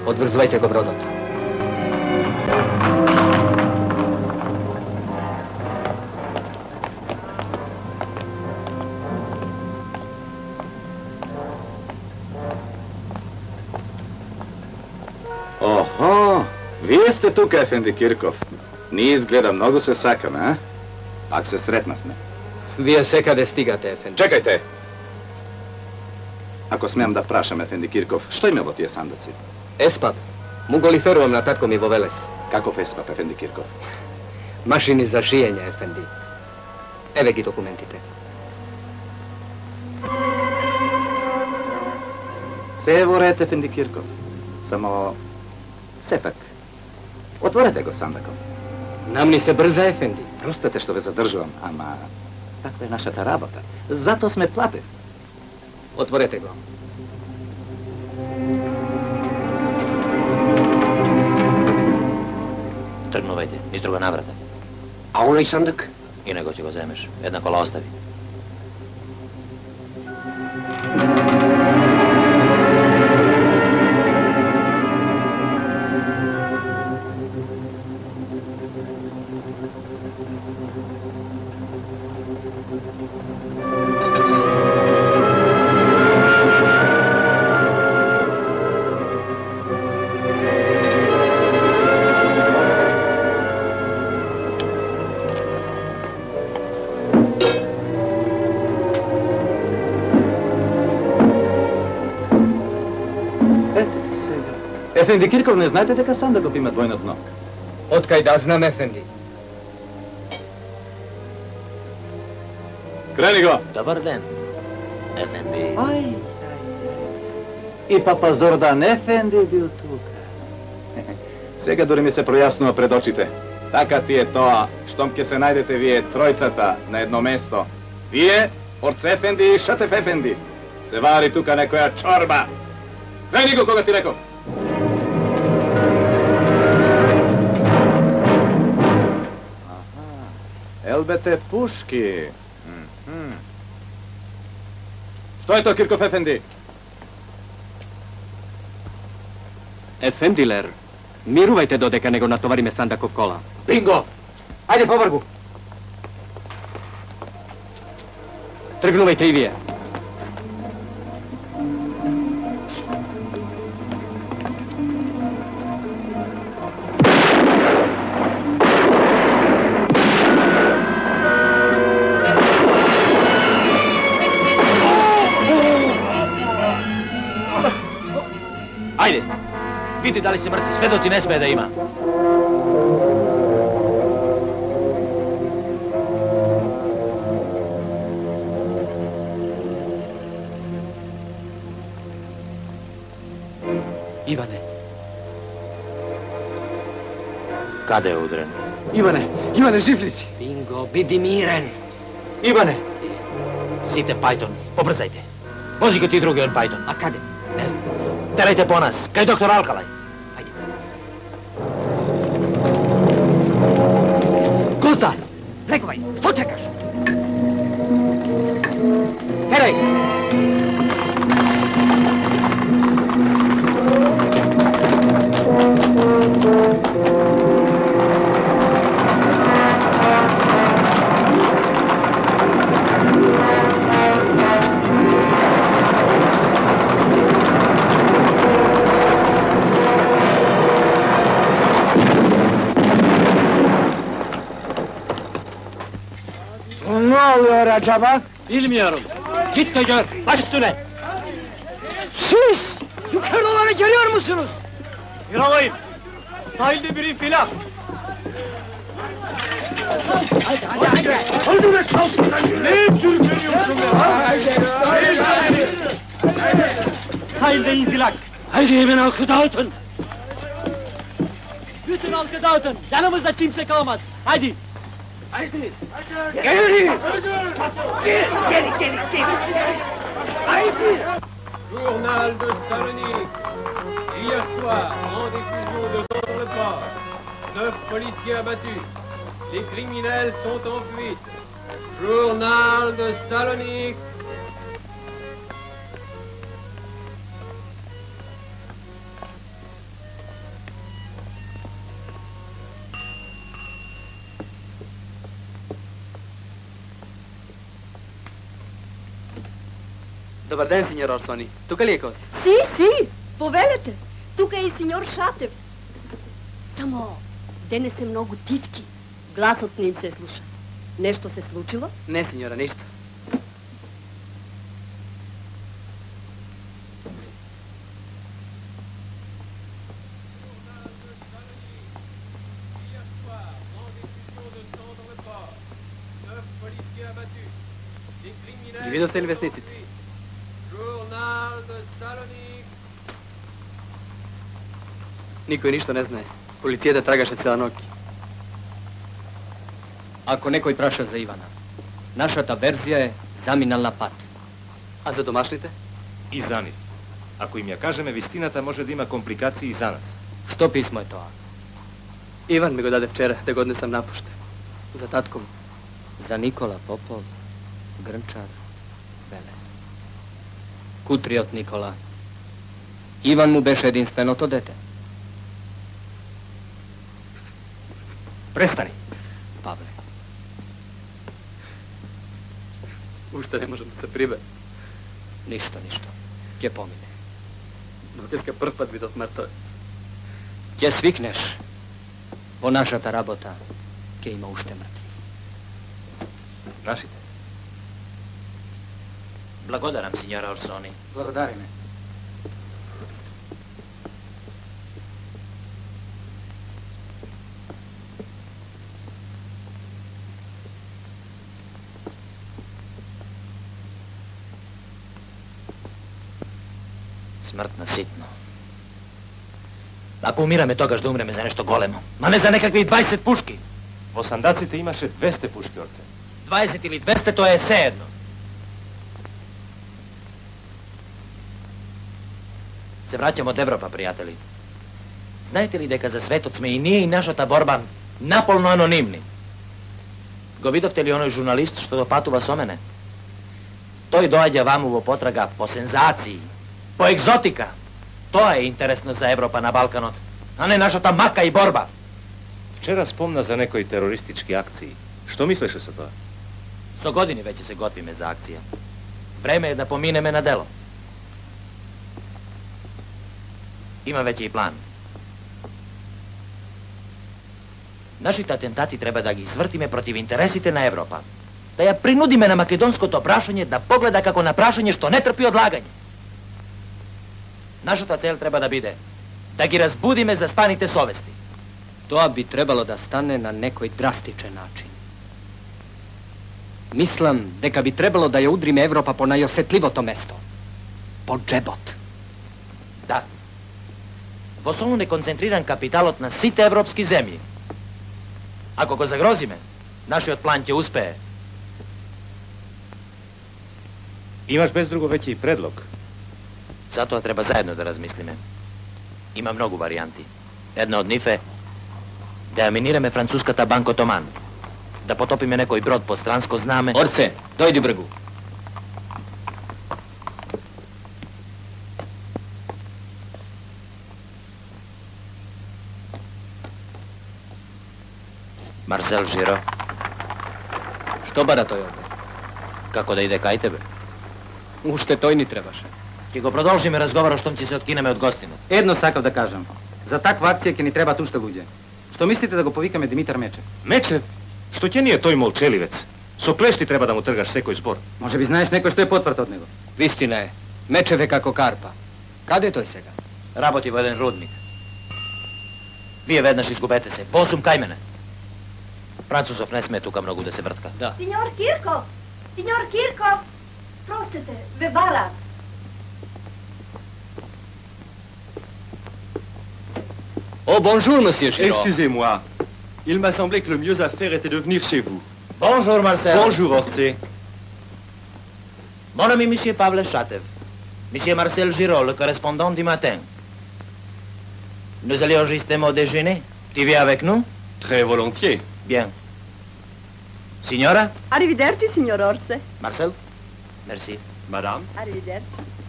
Одврзвајте го бродот. Охо, вие сте тука, ефенди Кирков. Ние изгледа многу се сакаме, а? Пак се сретнавме. Вие секаде стигате, ефенди. Чекајте! Ако смеам да прашам, ефенди Кирков, што има во тие сандаци? Еспап. Му го лиферувам на татко ми во Велес. Каков еспап, ефенди Кирков? Машини за шиење, ефенди. Еве ги документите. Се е во ред, ефенди Кирков. Само... сепак. Отворете го сандакот. Нам ни се брза, ефенди. Простете што ве задржувам, ама... таква е нашата работа. Зато сме платени. Отворете го. Тргнувајте, низ друга наврата. А оној сандак? И него ќе го земеш. Една кола остави. Ефенди Кирков, не знаете дека сандакот има двојно дно? Откај да знам, ефенди? Крени го! Добар ден, ефенди. Ај, и папа Зордан ефенди бил тука. Сега дори ми се пројаснува пред очите. Така ти е тоа, штом ќе се најдете вие тројцата на едно место. Вие, Орце ефенди и Шатеф ефенди. Се вари тука некоја чорба. Крени го кога ти реков. Елбете пушки. Што е тоа, Кирков ефенди? Ефендилер, мирувајте додека не го натовариме сандаков кола. Бинго! Ајде повргу! Тргнувајте и вие. Ајде, види дали си мртви, сведоци не смее да има. Иване. Каде е удрен? Иване, жив ли си? Бинго, биди мирен. Иване! Сите Пајтон, побрзајте. Вози го ти другиот Пајтон. А каде? Не знам. Терајте по нас, кај доктор Алкалај. Ајде. Гозда! Лекувај, што чекаш? Терај! Acaba? Bilmiyorum. Git de gör. Baş üstüne. Siz! Yukarıda olanı görüyor musunuz? Yaralayın. Sahilde bir infilak. Hadi. Öldürme kalsınlar. Ne sürükleniyorsun ya? Sahilde infilak. Haydi hemen halkı dağıtın. Bütün halkı dağıtın. Yanımızda kimse kalmaz. Haydi. Haydi. Geri. Geri. Haydi. Journal de Salonique. Hier soir, en diffusion de Centre-le-Port, 9 policiers abattus. Les criminels sont en fuite. Journal de Salonique. Добар ден, сеньор Орсони. Тука ли е Коси? Си, повелете. Тука е и сеньор Шатев. Само, денес е многу тивки. Гласот не им се слуша. Нешто се случило? Не, сеньора, ништо. Ги видовте ли вестниците? Никој ништо не знае. Полицијата трагаше цела ноќ. Ако некој праша за Ивана, нашата верзија е заминал на пат. А за домашните? И за нив. Ако им ја кажеме вистината, може да има компликации и за нас. Што писмо е тоа? Иван ми го даде вчера, да го однесам напуште. За татко му. За Никола Попов, Грнчар, Велес. Кутриот Никола. Иван му беше единственото дете. Престани. Павле. Уште не можам да се прибе. Ништо. Ќе помине. Но деска прв пат видов мртовец. Ќе свикнеш. По нашата работа ќе има уште мртви. Нашите. Благодарам, сеньора Орсони. Благодариме. Смртна ситно. Ако умираме, тогаш да умреме за нешто големо. Ма не за некакви 20 пушки. Во сандаците имаше 200 пушки, орце. 20 или 200, тоа е се едно. Се враќам од Европа, пријатели. Знаете ли дека за светот сме и ние и нашата борба наполно анонимни? Го видовте ли оној журналист што допатува со мене? Тој доаѓа ваму во потрага по сензации, по екзотика. Тоа е интересно за Европа на Балканот, а не нашата мака и борба. Вчера спомна за некои терористички акции. Што мислеше со тоа? Со години веќе се готвиме за акција. Време е да поминеме на дело. Има веќе и план. Нашите атентати треба да ги извртиме против интересите на Европа. Да ја принудиме на македонското прашање да погледа како на прашање што не трпи одлагање. Нашата цел треба да биде да ги разбудиме заспаните совести. Тоа би требало да стане на некој драстичен начин. Мислам дека би требало да ја удриме Европа по најосетливото место. По джебот. Да. Во Солун е концентриран капиталот на сите европски земји. Ако го загрозиме, нашиот план ќе успее. Имаш без друго веќе и предлог. Затоа треба заедно да размислиме. Има многу варијанти. Една од нив е да ја минираме француската банка Томан, да потопиме некој брод под странско знаме. Орце, дојди бргу. Марсел Жиро, Што бара тој овде? како да иде кај тебе? Уште тој ни требаше. Ќе го продолжиме разговорот штом ќе се откинеме од гостинот. Едно сакав да кажам. За таква акција ќе ни требаат уште луѓе. Што мислите да го повикаме Димитар Мечев? Мечев? Што ќе ни е тој молчеливец? Со клешти треба да му тргаш секој збор. Може би знаеш некој што е потврд од него. Вистина е. Мечев е како карпа. Каде е тој сега? Работи во еден рудник. Вие веднаш изгубете се. Посум кај мене. Французов не сме тука многу да се вртка. Да. Сеньор Кирков! Сеньор Кирков! Простете, ве барат. Oh, bonjour, monsieur Giraud. Excusez-moi. Il m'a semblé que le mieux à faire était de venir chez vous. Bonjour, Marcel. Bonjour, Ortier. Mon ami, monsieur Pavel Chatev. Monsieur Marcel Giraud, le correspondant du matin. Nous allions justement déjeuner. Tu viens avec nous? Très volontiers. Bien. Signora? Arrivederci, signor Orse. Marcel? Merci. Madame? Arrivederci.